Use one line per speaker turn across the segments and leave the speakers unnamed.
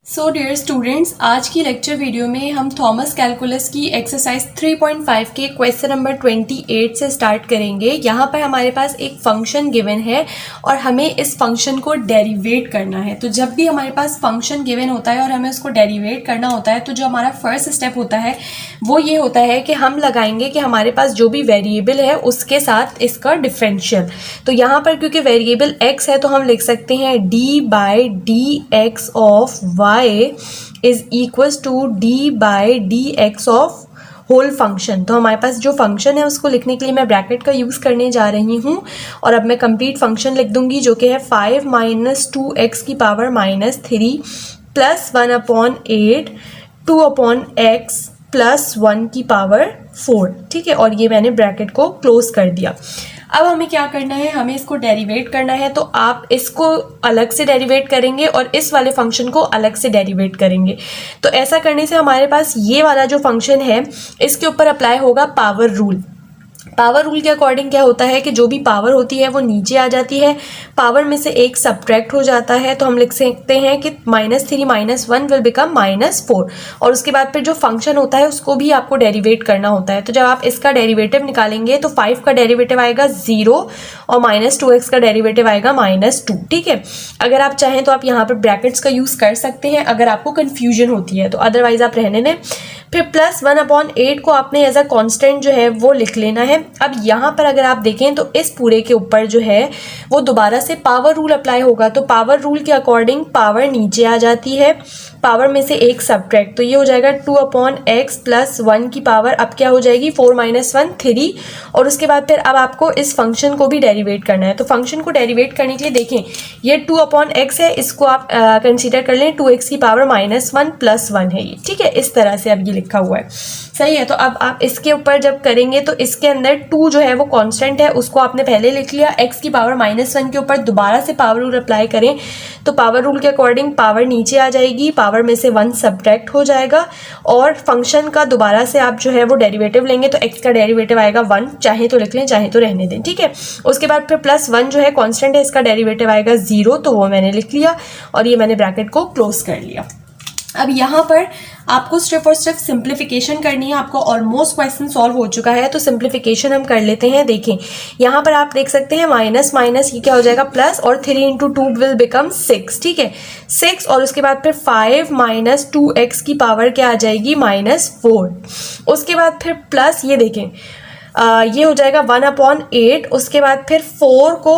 So dear students, आज की lecture video में हम थॉमस कैलकुलस की एक्सरसाइज 3.5 के क्वेश्चन नंबर 28 से स्टार्ट करेंगे। यहाँ पर हमारे पास एक फंक्शन गिवन है और हमें इस फंक्शन को डेरिवेट करना है। तो जब भी हमारे पास फंक्शन गिवन होता है और हमें उसको डेरिवेट करना होता है तो जो हमारा फर्स्ट स्टेप होता है वो ये होता है कि हम लगाएंगे कि हमारे पास जो भी वेरिएबल है उसके साथ इसका डिफरेंशियल। तो यहाँ पर क्योंकि वेरिएबल x है तो हम लिख सकते हैं d/dx of y is equals to d/dx of whole function. तो हमारे पास जो फंक्शन है उसको लिखने के लिए मैं ब्रैकेट का यूज़ करने जा रही हूँ और अब मैं कंप्लीट फंक्शन लिख दूंगी जो कि है 5 - 2x की पावर -3 प्लस 1/8 2/x प्लस 1 की पावर 4। ठीक है, और ये मैंने ब्रैकेट को क्लोज कर दिया। अब हमें क्या करना है, हमें इसको डेरिवेट करना है। तो आप इसको अलग से डेरिवेट करेंगे और इस वाले फंक्शन को अलग से डेरिवेट करेंगे। तो ऐसा करने से हमारे पास ये वाला जो फंक्शन है इसके ऊपर अप्लाई होगा पावर रूल। पावर रूल के अकॉर्डिंग क्या होता है कि जो भी पावर होती है वो नीचे आ जाती है, पावर में से एक सब्ट्रैक्ट हो जाता है। तो हम लिख सकते हैं कि -3 - 1 विल बिकम -4। और उसके बाद फिर जो फंक्शन होता है उसको भी आपको डेरिवेट करना होता है। तो जब आप इसका डेरिवेटिव निकालेंगे तो 5 का डेरिवेटिव आएगा 0 और -2x का डेरिवेटिव आएगा -2। ठीक है, अगर आप चाहें तो आप यहाँ पर ब्रैकेट्स का यूज़ कर सकते हैं अगर आपको कन्फ्यूजन होती है, तो अदरवाइज आप रहने दें। फिर प्लस 1/8 को आपने एज अ कॉन्स्टेंट जो है वो लिख लेना है। अब यहाँ पर अगर आप देखें तो इस पूरे के ऊपर जो है वो दोबारा से पावर रूल अप्लाई होगा। तो पावर रूल के अकॉर्डिंग पावर नीचे आ जाती है, पावर में से एक सब्ट्रैक्ट, तो ये हो जाएगा 2/x प्लस 1 की पावर अब क्या हो जाएगी 4 - 1 3। और उसके बाद फिर अब आपको इस फंक्शन को भी डेरिवेट करना है। तो फंक्शन को डेरिवेट करने के लिए देखें ये 2/x है, इसको आप कंसीडर कर लें 2x की पावर -1 प्लस 1 है ये। ठीक है, इस तरह से अब ये लिखा हुआ है, सही है। तो अब आप इसके ऊपर जब करेंगे तो इसके अंदर 2 जो है वो कांस्टेंट है, उसको आपने पहले लिख लिया। x की पावर -1 के ऊपर दोबारा से पावर रूल अप्लाई करें तो पावर रूल के अकॉर्डिंग पावर नीचे आ जाएगी, पावर में से 1 सब्ट्रैक्ट हो जाएगा और फंक्शन का दोबारा से आप जो है वो डेरिवेटिव लेंगे तो x का डेरिवेटिव आएगा 1, चाहे तो लिख लें चाहे तो रहने दें। ठीक है, उसके बाद फिर प्लस 1 जो है कांस्टेंट है, इसका डेरिवेटिव आएगा 0, तो वो मैंने लिख लिया और ये मैंने ब्रैकेट को क्लोज कर लिया। अब यहाँ पर आपको स्टेप और स्टेप सिंप्लीफिकेशन करनी है। आपको ऑलमोस्ट क्वेश्चन सॉल्व हो चुका है तो सिंप्लीफिकेशन हम कर लेते हैं। देखें यहाँ पर आप देख सकते हैं माइनस माइनस ये क्या हो जाएगा प्लस, और 3 × 2 विल बिकम 6। ठीक है, 6 और उसके बाद फिर 5 - 2x की पावर क्या आ जाएगी -4। उसके बाद फिर प्लस ये देखें ये हो जाएगा 1/8। उसके बाद फिर 4 को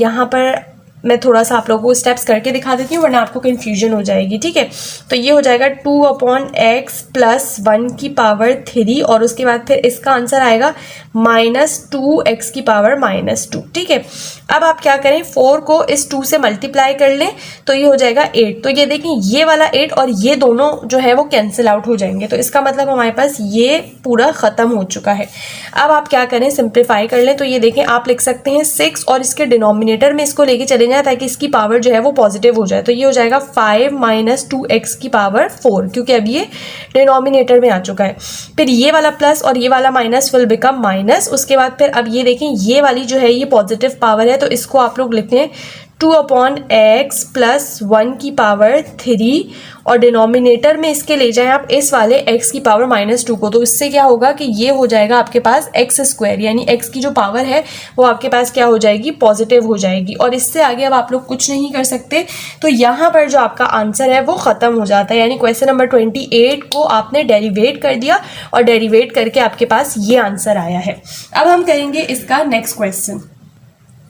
यहाँ पर मैं थोड़ा सा आप लोगों को स्टेप्स करके दिखा देती हूँ वरना आपको कन्फ्यूजन हो जाएगी। ठीक है, तो ये हो जाएगा 2/x प्लस 1 की पावर 3 और उसके बाद फिर इसका आंसर आएगा -2x की पावर -2। ठीक है, अब आप क्या करें 4 को इस 2 से मल्टीप्लाई कर लें तो ये हो जाएगा 8। तो ये देखें ये वाला 8 और ये दोनों जो है वो कैंसिल आउट हो जाएंगे, तो इसका मतलब हमारे पास ये पूरा ख़त्म हो चुका है। अब आप क्या करें सिंप्लीफाई कर लें तो ये देखें आप लिख सकते हैं 6 और इसके डिनोमिनेटर में इसको लेके चले जाए ताकि इसकी पावर जो है वो पॉजिटिव हो जाए। तो ये हो जाएगा 5 - 2x की पावर 4 क्योंकि अब ये डिनोमिनेटर में आ चुका है। फिर ये वाला प्लस और ये वाला माइनस विल बिकम माइनस। उसके बाद फिर अब ये देखें ये वाली जो है ये पॉजिटिव पावर है तो इसको आप लोग लिखते हैं 2/x प्लस 1 की पावर 3 और डिनोमिनेटर में इसके ले जाएं आप इस वाले x की पावर -2 को। तो इससे क्या होगा कि ये हो जाएगा आपके पास x², यानी x की जो पावर है वो आपके पास क्या हो जाएगी पॉजिटिव हो जाएगी। और इससे आगे अब आप लोग कुछ नहीं कर सकते। तो यहाँ पर जो आपका आंसर है वो ख़त्म हो जाता है, यानी क्वेश्चन नंबर 28 को आपने डेरिवेट कर दिया और डेरिवेट करके आपके पास ये आंसर आया है। अब हम करेंगे इसका नेक्स्ट क्वेश्चन।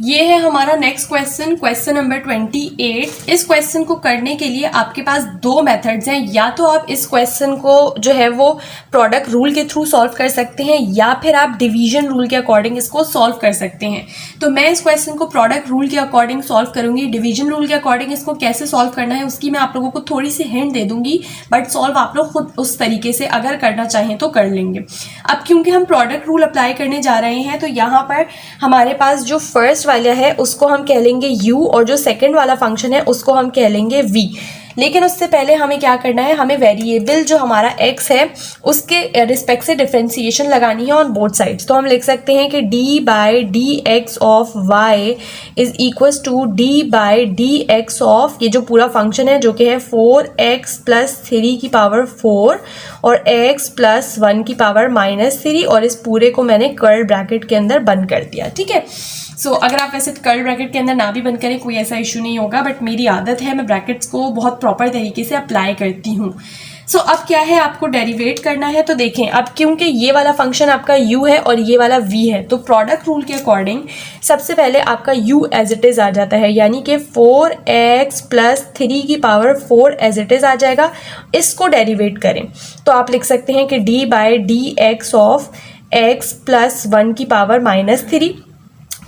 ये है हमारा नेक्स्ट क्वेश्चन, क्वेश्चन नंबर 28। इस क्वेश्चन को करने के लिए आपके पास 2 मेथड्स हैं। या तो आप इस क्वेश्चन को जो है वो प्रोडक्ट रूल के थ्रू सॉल्व कर सकते हैं या फिर आप डिवीजन रूल के अकॉर्डिंग इसको सॉल्व कर सकते हैं। तो मैं इस क्वेश्चन को प्रोडक्ट रूल के अकॉर्डिंग सॉल्व करूंगी। डिवीजन रूल के अकॉर्डिंग इसको कैसे सॉल्व करना है उसकी मैं आप लोगों को थोड़ी सी हिंट दे दूंगी, बट सॉल्व आप लोग खुद उस तरीके से अगर करना चाहें तो कर लेंगे। अब क्योंकि हम प्रोडक्ट रूल अप्लाई करने जा रहे हैं तो यहाँ पर हमारे पास जो फर्स्ट वाला है उसको हम कह लेंगे u और जो सेकंड वाला फंक्शन है उसको हम कह लेंगे v। लेकिन उससे पहले हमें क्या करना है, हमें वेरिएबल जो हमारा x है उसके रिस्पेक्ट से डिफरेंशिएशन लगानी है ऑन बोथ साइड्स। तो हम लिख सकते हैं कि d by d x of y is equals to d by d x of, ये जो पूरा फंक्शन है जो कि है 4x प्लस 3 की पावर 4 और x प्लस 1 की पावर -3, और इस पूरे को मैंने कर्ल ब्रैकेट के अंदर बंद कर दिया। ठीक है, सो अगर आप वैसे कर्ल ब्रैकेट के अंदर ना भी बंद करें कोई ऐसा इशू नहीं होगा, बट मेरी आदत है मैं ब्रैकेट्स को बहुत प्रॉपर तरीके से अप्लाई करती हूँ। सो अब क्या है, आपको डेरिवेट करना है। तो देखें अब क्योंकि ये वाला फंक्शन आपका u है और ये वाला v है, तो प्रोडक्ट रूल के अकॉर्डिंग सबसे पहले आपका u एज इट इज़ आ जाता है, यानी कि 4x प्लस 3 की पावर 4 एज इट इज़ आ जाएगा। इसको डेरिवेट करें तो आप लिख सकते हैं कि d by d x of x plus 1 की पावर -3,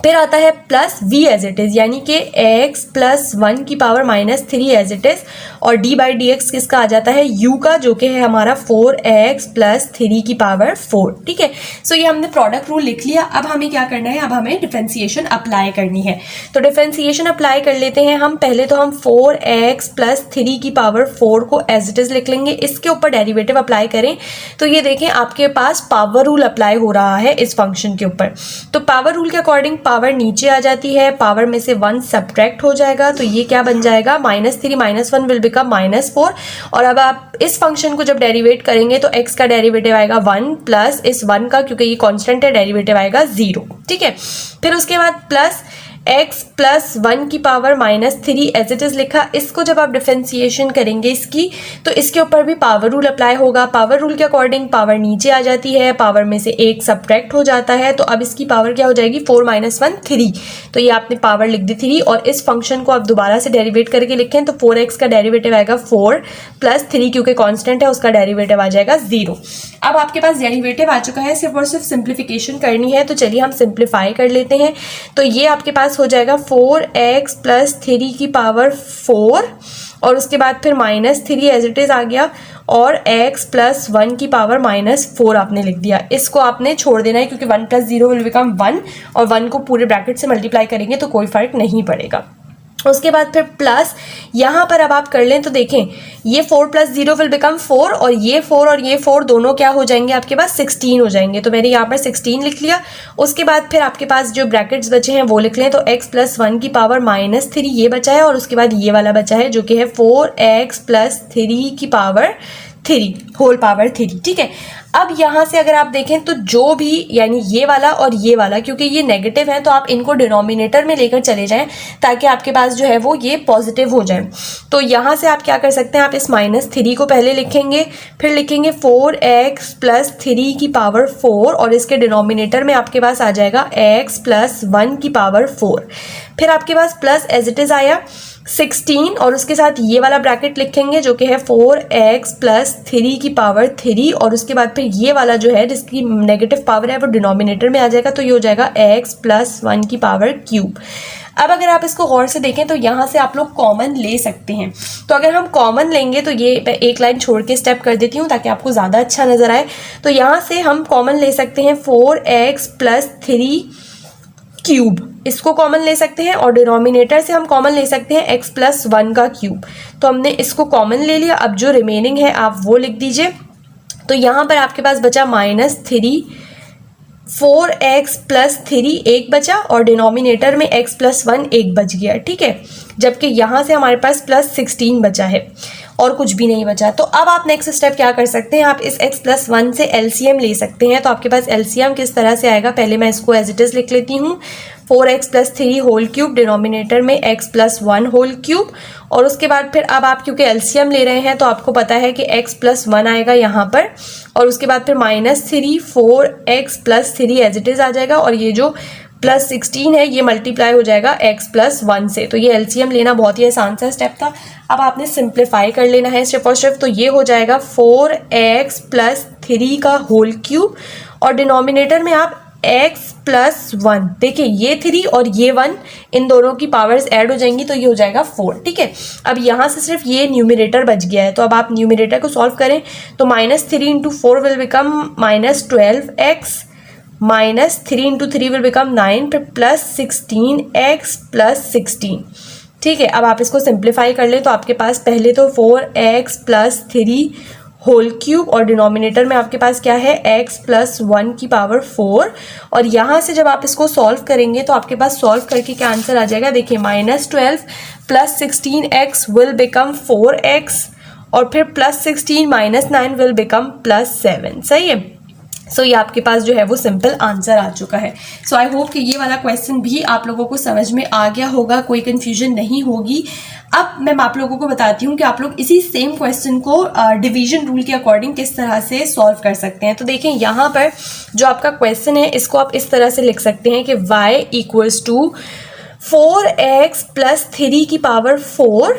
फिर आता है plus v as it is, यानी कि x प्लस 1 की पावर -3 एज इट इज़, और d बाई डी एक्स किसका आ जाता है, u का, जो कि है हमारा 4x प्लस 3 की पावर 4। ठीक है, सो ये हमने प्रोडक्ट रूल लिख लिया। अब हमें क्या करना है, अब हमें डिफरेंशिएशन अप्लाई करनी है। तो डिफरेंशिएशन अप्लाई कर लेते हैं हम। पहले तो हम 4x प्लस 3 की पावर 4 को एज इट इज़ लिख लेंगे, इसके ऊपर डेरिवेटिव अप्लाई करें तो ये देखें आपके पास पावर रूल अप्लाई हो रहा है इस फंक्शन के ऊपर। तो पावर रूल के अकॉर्डिंग पावर नीचे आ जाती है, पावर में से 1 सब्ट्रैक्ट हो जाएगा, तो ये क्या बन जाएगा, -3 -1 विल बिकम -4। और अब आप इस फंक्शन को जब डेरिवेट करेंगे तो x का डेरिवेटिव आएगा 1 प्लस इस 1 का, क्योंकि ये कांस्टेंट है, डेरिवेटिव आएगा 0। ठीक है, फिर उसके बाद प्लस x प्लस 1 की पावर -3 एज इट इज़ लिखा। इसको जब आप डिफरेंशिएशन करेंगे इसकी, तो इसके ऊपर भी पावर रूल अप्लाई होगा। पावर रूल के अकॉर्डिंग पावर नीचे आ जाती है, पावर में से 1 सब्ट्रैक्ट हो जाता है, तो अब इसकी पावर क्या हो जाएगी, 4 - 1 3। तो ये आपने पावर लिख दी 3, और इस फंक्शन को आप दोबारा से डेरिवेट करके लिखें तो 4x का डेरिवेटिव आएगा 4 प्लस 3, क्योंकि कॉन्स्टेंट है उसका डेरिवेटिव आ जाएगा 0। अब आपके पास डेरिवेटिव आ चुका है, सिर्फ और सिर्फ सिंप्लीफिकेशन करनी है। तो चलिए हम सिंप्लीफाई कर लेते हैं। तो ये आपके पास हो जाएगा 4x प्लस 3 की पावर 4, और उसके बाद फिर -3 एज इट इज़ आ गया, और x प्लस 1 की पावर -4 आपने लिख दिया। इसको आपने छोड़ देना है क्योंकि 1 + 0 विल बिकम 1, और 1 को पूरे ब्रैकेट से मल्टीप्लाई करेंगे तो कोई फर्क नहीं पड़ेगा। उसके बाद फिर प्लस यहाँ पर अब आप कर लें तो देखें ये 4 + 0 विल बिकम 4, और ये 4 दोनों क्या हो जाएंगे आपके पास 16 हो जाएंगे। तो मैंने यहाँ पर 16 लिख लिया। उसके बाद फिर आपके पास जो ब्रैकेट्स बचे हैं वो लिख लें, तो x प्लस 1 की पावर -3 ये बचा है, और उसके बाद ये वाला बचा है जो कि है 4x प्लस 3 की पावर 3 होल पावर 3। ठीक है, अब यहाँ से अगर आप देखें तो जो भी, यानी ये वाला और ये वाला, क्योंकि ये नेगेटिव है तो आप इनको डिनोमिनेटर में लेकर चले जाएं ताकि आपके पास जो है वो ये पॉजिटिव हो जाए। तो यहाँ से आप क्या कर सकते हैं, आप इस -3 को पहले लिखेंगे, फिर लिखेंगे 4x प्लस 3 की पावर 4, और इसके डिनोमिनेटर में आपके पास आ जाएगा x प्लस 1 की पावर 4। फिर आपके पास प्लस एज इट इज़ आया 16, और उसके साथ ये वाला ब्रैकेट लिखेंगे जो कि है 4x प्लस 3 की पावर 3, और उसके बाद फिर ये वाला जो है जिसकी नेगेटिव पावर है वो डिनोमिनेटर में आ जाएगा, तो ये हो जाएगा x प्लस 1 की पावर क्यूब। अब अगर आप इसको गौर से देखें तो यहाँ से आप लोग कॉमन ले सकते हैं। तो अगर हम कॉमन लेंगे तो ये एक लाइन छोड़ के स्टेप कर देती हूँ ताकि आपको ज़्यादा अच्छा नज़र आए। तो यहाँ से हम कॉमन ले सकते हैं 4x प्लस 3 क्यूब, इसको कॉमन ले सकते हैं, और डिनोमिनेटर से हम कॉमन ले सकते हैं x प्लस 1 का क्यूब। तो हमने इसको कॉमन ले लिया। अब जो रिमेनिंग है आप वो लिख दीजिए। तो यहाँ पर आपके पास बचा -3, 4x प्लस 3 एक बचा, और डिनोमिनेटर में x प्लस 1 एक बच गया। ठीक है, जबकि यहाँ से हमारे पास प्लस 16 बचा है और कुछ भी नहीं बचा। तो अब आप नेक्स्ट स्टेप क्या कर सकते हैं, आप इस x प्लस 1 से एलसीएम ले सकते हैं। तो आपके पास एलसीएम किस तरह से आएगा, पहले मैं इसको एज इट इज़ लिख लेती हूँ, 4x plus 3 whole cube, denominator में x प्लस 1 होल क्यूब, और उसके बाद फिर अब आप क्योंकि एलसीएम ले रहे हैं तो आपको पता है कि x प्लस 1 आएगा यहाँ पर, और उसके बाद फिर -3 4x plus 3 as it is आ जाएगा, और ये जो प्लस 16 है ये मल्टीप्लाई हो जाएगा x प्लस 1 से। तो ये एलसीएम लेना बहुत ही आसान सा स्टेप था। अब आपने सिंप्लीफाई कर लेना है सिर्फ और सिर्फ। तो ये हो जाएगा 4x प्लस 3 का होल क्यूब, और डिनोमिनेटर में आप x प्लस 1, देखिए ये 3 और ये 1, इन दोनों की पावर्स ऐड हो जाएंगी तो ये हो जाएगा 4। ठीक है, अब यहाँ से सिर्फ ये न्यूमिनेटर बच गया है। तो अब आप न्यूमिनेटर को सॉल्व करें तो -3 × 4 will become -12x, -3 × 3 will become 9, फिर प्लस 16x प्लस 16, ठीक है, अब आप इसको सिंप्लीफाई कर लें तो आपके पास पहले तो 4x + 3 होल क्यूब और डिनोमिनेटर में आपके पास क्या है x + 1 की पावर 4। और यहाँ से जब आप इसको सॉल्व करेंगे तो आपके पास सॉल्व करके क्या आंसर आ जाएगा, देखिए -12 + 16x विल बिकम 4x और फिर +16 - 9 विल बिकम +7। सही है। सो ये आपके पास जो है वो सिंपल आंसर आ चुका है। सो आई होप कि ये वाला क्वेश्चन भी आप लोगों को समझ में आ गया होगा, कोई कंफ्यूजन नहीं होगी। अब मैं आप लोगों को बताती हूँ कि आप लोग इसी सेम क्वेश्चन को डिवीजन रूल के अकॉर्डिंग किस तरह से सॉल्व कर सकते हैं। तो देखें यहाँ पर जो आपका क्वेश्चन है इसको आप इस तरह से लिख सकते हैं कि y = 4x + 3 की पावर 4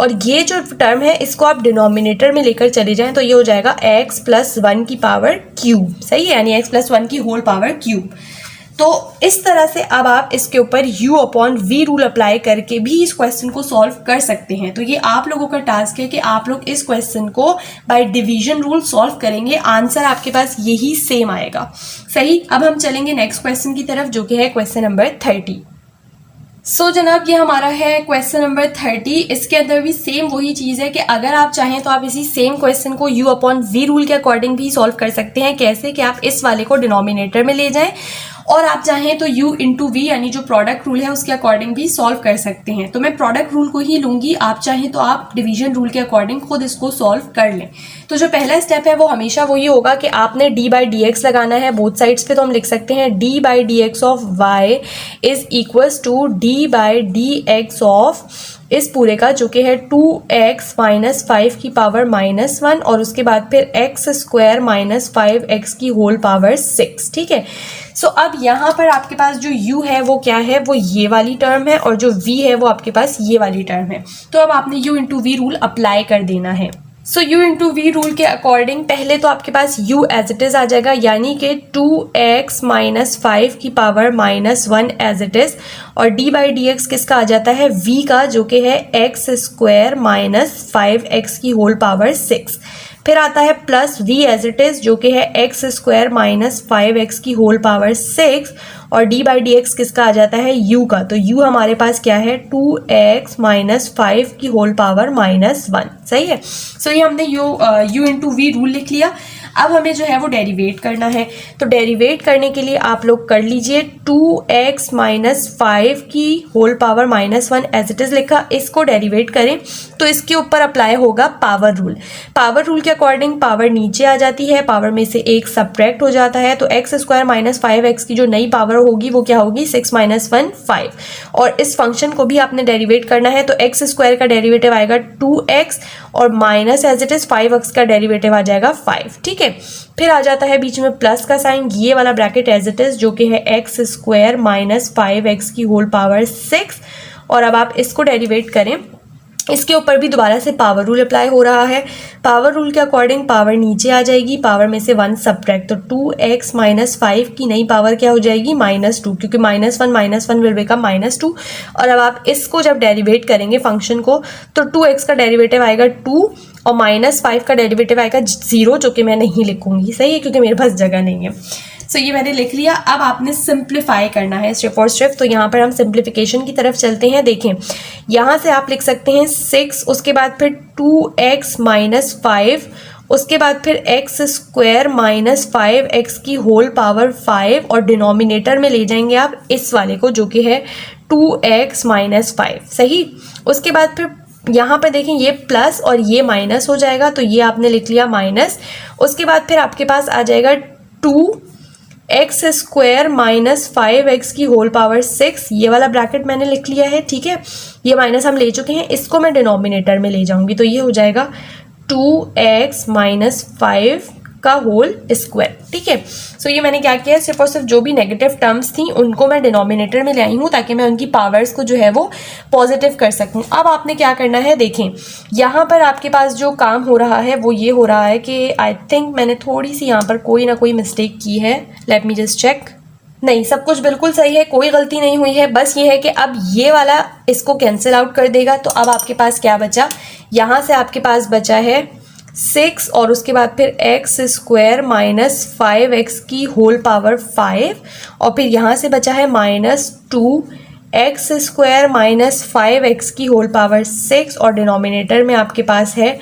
और ये जो टर्म है इसको आप डिनोमिनेटर में लेकर चले जाएं तो ये हो जाएगा x + 1 की पावर क्यूब। सही है, यानी x + 1 की होल पावर क्यूब। तो इस तरह से अब आप इसके ऊपर u/v रूल अप्लाई करके भी इस क्वेश्चन को सॉल्व कर सकते हैं। तो ये आप लोगों का टास्क है कि आप लोग इस क्वेश्चन को बाय डिवीजन रूल सॉल्व करेंगे, आंसर आपके पास यही सेम आएगा। सही, अब हम चलेंगे नेक्स्ट क्वेश्चन की तरफ जो कि है क्वेश्चन नंबर 30। सो जनाब ये हमारा है क्वेश्चन नंबर 30। इसके अंदर भी सेम वही चीज़ है कि अगर आप चाहें तो आप इसी सेम क्वेश्चन को u/v रूल के अकॉर्डिंग भी सॉल्व कर सकते हैं। कैसे कि आप इस वाले को डिनोमिनेटर में ले जाएं और आप चाहें तो u × v यानी जो प्रोडक्ट रूल है उसके अकॉर्डिंग भी सॉल्व कर सकते हैं। तो मैं प्रोडक्ट रूल को ही लूँगी, आप चाहें तो आप डिवीजन रूल के अकॉर्डिंग खुद इसको सॉल्व कर लें। तो जो पहला स्टेप है वो हमेशा वही होगा कि आपने d/dx लगाना है बोथ साइड्स पे। तो हम लिख सकते हैं d/dx of y = d/dx of इस पूरे का जो कि है 2x - 5 की पावर -1 और उसके बाद फिर x² - 5x की होल पावर 6। ठीक है। सो अब यहाँ पर आपके पास जो u है वो क्या है, वो ये वाली टर्म है और जो v है वो आपके पास ये वाली टर्म है। तो अब आपने u × v रूल अप्लाई कर देना है। सो u × v रूल के अकॉर्डिंग पहले तो आपके पास u एज इट इज़ आ जाएगा, यानी कि 2x - 5 की पावर -1 एज इट इज़ और d/dx किसका आ जाता है, v का, जो कि है x² - 5x की होल पावर 6। फिर आता है plus v as it is जो कि है x² - 5x की होल पावर 6 और d/dx किसका आ जाता है, u का। तो u हमारे पास क्या है, 2x - 5 की होल पावर -1। सही है। सो ये हमने u × v रूल लिख लिया। अब हमें जो है वो डेरिवेट करना है। तो डेरिवेट करने के लिए आप लोग कर लीजिए 2x - 5 की whole power -1 as it is लिखा, इसको डेरिवेट करें तो इसके ऊपर अप्लाई होगा पावर रूल। पावर रूल के अकॉर्डिंग पावर नीचे आ जाती है, पावर में से एक सब्ट्रैक्ट हो जाता है। तो x² - 5x की जो नई पावर होगी वो क्या होगी, 6 - 1 5। और इस फंक्शन को भी आपने डेरिवेट करना है तो x² का डेरिवेटिव आएगा 2x और minus as it is 5x का डेरिवेटिव आ जाएगा 5। ठीक है। फिर आ जाता है बीच में प्लस का साइन, ये वाला ब्रैकेट एज इट इज़ जो कि है x² - 5x की होल पावर 6 और अब आप इसको डेरिवेट करें। इसके ऊपर भी दोबारा से पावर रूल अप्लाई हो रहा है। पावर रूल के अकॉर्डिंग पावर नीचे आ जाएगी, पावर में से 1 सब्ट्रैक्ट, तो 2x - 5 की नई पावर क्या हो जाएगी, -2, क्योंकि -1 विल बिकम -2। और अब आप इसको जब डेरिवेट करेंगे फंक्शन को तो 2x का डेरिवेटिव आएगा 2 और -5 का डेरिवेटिव आएगा 0, जो कि मैं नहीं लिखूंगी। सही है, क्योंकि मेरे पास जगह नहीं है। सो ये मैंने लिख लिया। अब आपने सिंप्लीफाई करना है स्टेप फॉर स्टेप। तो यहाँ पर हम सिंप्लीफिकेशन की तरफ चलते हैं। देखें यहाँ से आप लिख सकते हैं 6, उसके बाद फिर 2x - 5, उसके बाद फिर x² - 5x की होल पावर 5 और डिनोमिनेटर में ले जाएंगे आप इस वाले को जो कि है 2x - 5। सही। उसके बाद फिर यहाँ पर देखें ये प्लस और ये माइनस हो जाएगा, तो ये आपने लिख लिया माइनस। उसके बाद फिर आपके पास आ जाएगा 2x² - 5x की होल पावर 6, ये वाला ब्रैकेट मैंने लिख लिया है। ठीक है। ये माइनस हम ले चुके हैं, इसको मैं डिनोमिनेटर में ले जाऊंगी तो ये हो जाएगा 2x - 5 का होल स्क्वायर। ठीक है। सो ये मैंने क्या किया, सिर्फ और सिर्फ जो भी नेगेटिव टर्म्स थी उनको मैं डिनोमिनेटर में ले आई हूँ ताकि मैं उनकी पावर्स को जो है वो पॉजिटिव कर सकूँ। अब आपने क्या करना है, देखें यहाँ पर आपके पास जो काम हो रहा है वो ये हो रहा है कि आई थिंक मैंने थोड़ी सी यहाँ पर कोई ना कोई मिस्टेक की है। Let me just check. नहीं, सब कुछ बिल्कुल सही है, कोई गलती नहीं हुई है। बस ये है कि अब ये वाला इसको कैंसिल आउट कर देगा। तो अब आपके पास क्या बचा, यहाँ से आपके पास बचा है 6 और उसके बाद फिर x² - 5x की होल पावर 5 और फिर यहाँ से बचा है -2 एक्स स्क्वायर माइनस 5x की होल पावर 6 और डिनोमिनेटर में आपके पास है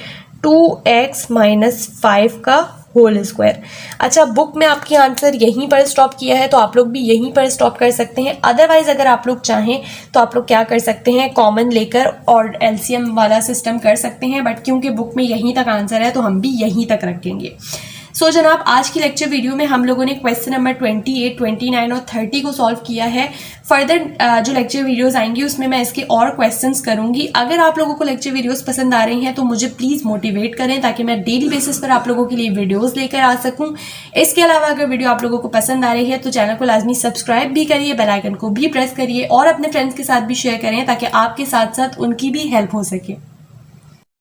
2x माइनस 5 का होल स्क्वायर। अच्छा, बुक में आपकी आंसर यहीं पर स्टॉप किया है तो आप लोग भी यहीं पर स्टॉप कर सकते हैं। अदरवाइज अगर आप लोग चाहें तो आप लोग क्या कर सकते हैं, कॉमन लेकर और एलसीएम वाला सिस्टम कर सकते हैं, बट क्योंकि बुक में यहीं तक आंसर है तो हम भी यहीं तक रखेंगे। सो जनाब, आज की लेक्चर वीडियो में हम लोगों ने क्वेश्चन नंबर 28, 29 और 30 को सॉल्व किया है। फर्दर जो लेक्चर वीडियोस आएंगी उसमें मैं इसके और क्वेश्चंस करूंगी। अगर आप लोगों को लेक्चर वीडियोस पसंद आ रही हैं तो मुझे प्लीज़ मोटिवेट करें ताकि मैं डेली बेसिस पर आप लोगों के लिए वीडियोस लेकर आ सकूं। इसके अलावा अगर वीडियो आप लोगों को पसंद आ रही है तो चैनल को लाजमी सब्सक्राइब भी करिए, बेल आइकन को भी प्रेस करिए और अपने फ्रेंड्स के साथ भी शेयर करें ताकि आपके साथ साथ उनकी भी हेल्प हो सके।